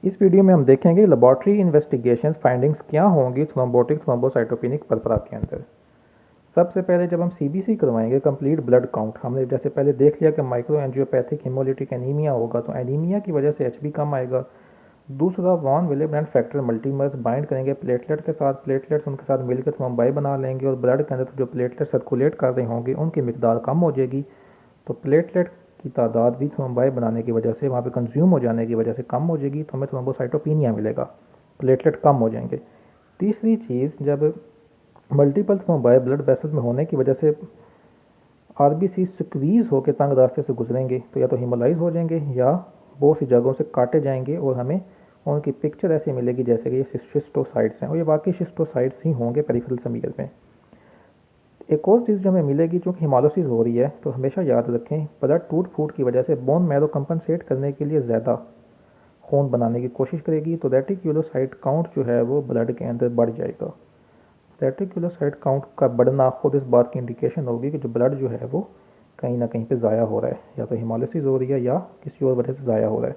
इस वीडियो में हम देखेंगे लेबॉर्ट्री इन्वेस्टिगेशंस फाइंडिंग्स क्या होंगी थ्रोम्बोटिक थ्रोम्बोसाइटोपेनिक परपरा के अंदर। सबसे पहले जब हम सीबीसी करवाएंगे कंप्लीट ब्लड काउंट, हमने जैसे पहले देख लिया कि माइक्रो एंजियोपैथिक हेमोलिटिक एनीमिया होगा तो एनीमिया की वजह से एचबी कम आएगा। दूसरा वॉन विलेब्रेंट फैक्टर मल्टीमर्स बाइंड करेंगे प्लेटलेट के साथ, प्लेटलेट्स उनके साथ मिलकर थ्रोम्बाई बना लेंगे और ब्लड के अंदर जो प्लेटलेट सर्कुलेट कर रहे होंगे उनकी मिकदार कम हो जाएगी। तो प्लेटलेट की तादाद भी थ्रोम्बाई बनाने की वजह से वहाँ पे कंज्यूम हो जाने की वजह से कम हो जाएगी, तो हमें थ्रोम्बोसाइटोपिनिया मिलेगा, प्लेटलेट कम हो जाएंगे। तीसरी चीज़, जब मल्टीपल थ्रोम्बाई ब्लड वेसल में होने की वजह से आरबीसी स्क्वीज़ होकर तंग रास्ते से गुजरेंगे तो या तो हिमोलाइज हो जाएंगे या बहुत सी जगहों से काटे जाएंगे और हमें उनकी पिक्चर ऐसी मिलेगी जैसे कि ये शिस्टोसाइट्स हैं, और ये वाकई शिस्टोसाइट्स ही होंगे पेरिफेरल समीयर में। एक और चीज़ जो हमें मिलेगी, चूँकि हिमोलाइसिस हो रही है तो हमेशा याद रखें ब्लड टूट फूट की वजह से बोन मैरो कंपनसेट करने के लिए ज़्यादा खून बनाने की कोशिश करेगी, तो रेटिक्यूलोसाइट काउंट जो है वो ब्लड के अंदर बढ़ जाएगा। रेटिक्यूलोसाइट काउंट का बढ़ना खुद इस बात की इंडिकेशन होगी कि जो ब्लड जो है वो कहीं ना कहीं पे ज़ाया हो रहा है, या तो हिमोलाइसिस हो रही है या किसी और वजह से ज़ाया हो रहा है।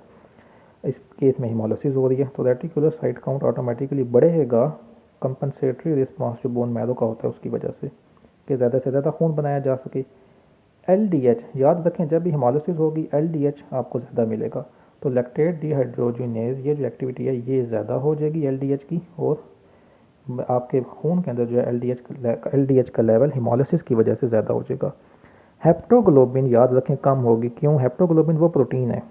इस केस में हिमोलाइसिस हो रही है तो रेटिक्यूलोसाइट काउंट ऑटोमेटिकली बढ़ेगा कंपनसेटरी रिस्पॉन्स जो बोन मैरो का होता है उसकी वजह से, कि ज़्यादा से ज़्यादा खून बनाया जा सके। एलडीएच याद रखें, जब भी हिमोलाइसिस होगी एलडीएच आपको ज़्यादा मिलेगा, तो लैक्टेट डिहाइड्रोजिनेज ये जो एक्टिविटी है ये ज़्यादा हो जाएगी एलडीएच की, और आपके खून के अंदर जो है एलडीएच का लेवल हिमोलाइसिस की वजह से ज़्यादा हो जाएगा। हेप्टोग्लोबिन याद रखें कम होगी, क्यों? हेप्टोग्लोबिन वो प्रोटीन है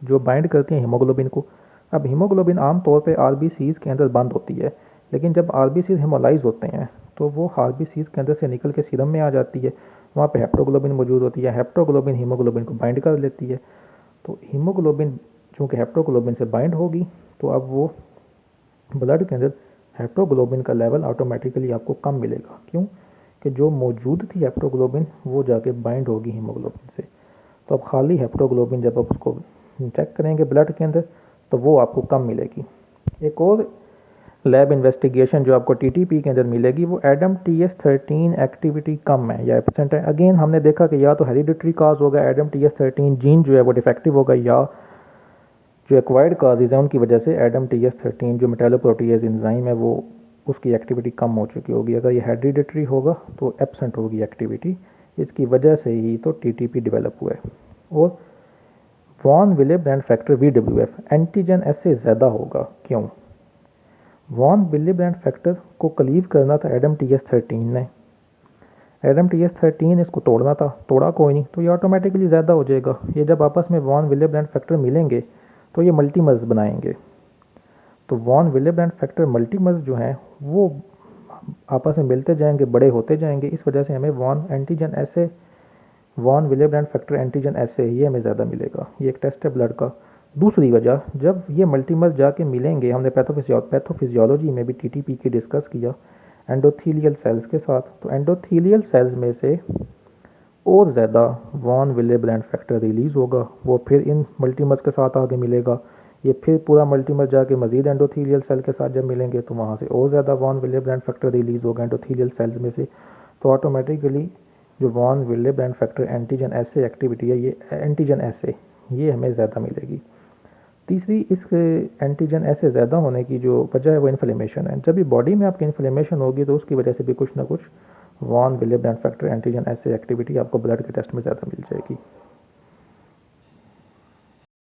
जो बाइंड करती है हीमोग्लोबिन को। अब हीमोग्लोबिन आमतौर पे आरबीसीज़ के अंदर बंद होती है, लेकिन जब आरबीसीज़ हिमोलाइज होते हैं तो वो आरबीसीज़ के अंदर से निकल के सीरम में आ जाती है, वहाँ पे हेप्टोग्लोबिन मौजूद होती है। हेप्टोग्लोबिन हीमोग्लोबिन को बाइंड कर लेती है, तो हीमोग्लोबिन चूँकि हेप्टोग्लोबिन से बाइंड होगी तो अब वो ब्लड के अंदर हेप्टोग्लोबिन का लेवल ऑटोमेटिकली आपको कम मिलेगा। क्यों? कि जो मौजूद थी हेप्टोग्लोबिन वो जाके बाइंड होगी हीमोग्लोबिन से। तो अब खाली हेप्टोग्लोबिन जब आप उसको चेक करेंगे ब्लड के अंदर तो वो आपको कम मिलेगी। एक और लैब इन्वेस्टिगेशन जो आपको टीटीपी के अंदर मिलेगी वो एडम TS13 एक्टिविटी कम है या एब्सेंट है। अगेन हमने देखा कि या तो हेरिडिटरी काज होगा, एडम TS13 जीन जो है वो डिफेक्टिव होगा, या जो एक्वायर्ड काजेज हैं उनकी वजह से एडम TS13 जो मेटालोप्रोटीज इंजाइम है वो उसकी एक्टिविटी कम हो चुकी होगी। अगर ये हेरिडिटरी होगा तो एब्सेंट होगी एक्टिविटी, इसकी वजह से ही तो टीटीपी डेवलप हुआ है। और वॉन विलेब्रेंट फैक्टर VWF एंटीजन एसे ज़्यादा होगा, क्यों? वॉन विलेब्रेंट फैक्टर को क्लीव करना था एडम TS13 ने, एडम TS13 इसको तोड़ना था, तोड़ा कोई नहीं, तो ये ऑटोमेटिकली ज़्यादा हो जाएगा। ये जब आपस में वॉन विलेब्रेंट फैक्टर मिलेंगे तो ये मल्टीमर्स बनाएंगे, तो वॉन विलेब्रेंट फैक्टर मल्टीमर्स जो हैं वो आपस में मिलते जाएंगे, बड़े होते जाएंगे, इस वजह से हमें वॉन एंटीजन ऐसे वॉन विलेब्रेंट फैक्टर एंटीजन ऐसे ये हमें ज़्यादा मिलेगा। ये एक टेस्ट है ब्लड का। दूसरी वजह, जब ये मल्टीमर्स जाके मिलेंगे, हमने पैथोफिजियोलॉजी में भी टीटीपी की डिस्कस किया एंडोथीलियल सेल्स के साथ, तो एंडोथीलियल सेल्स में से और ज़्यादा वॉन विलेब्रेंट फैक्टर रिलीज़ होगा, वो फिर इन मल्टीमर्स के साथ आगे मिलेगा, ये फिर पूरा मल्टीमर जाके मजीद एंडोथीलियल सेल के साथ जब मिलेंगे तो वहाँ से और ज़्यादा वॉन विलेब्रेंट फैक्टर रिलीज़ होगा एंडोथीलियल सेल्स में से, तो ऑटोमेटिकली जो वॉन विलेब्रेंट फैक्टर एंटीजन ऐसे एक्टिविटी है ये एंटीजन ऐसे ये हमें ज़्यादा मिलेगी। तीसरी, इस एंटीजन ऐसे ज़्यादा होने की जो वजह है वो इन्फ्लेमेशन है। जब भी बॉडी में आपकी इन्फ्लेमेशन होगी तो उसकी वजह से भी कुछ ना कुछ वॉन विलेब्रेंट फैक्टर एंटीजन ऐसे एक्टिविटी आपको ब्लड के टेस्ट में ज़्यादा मिल जाएगी।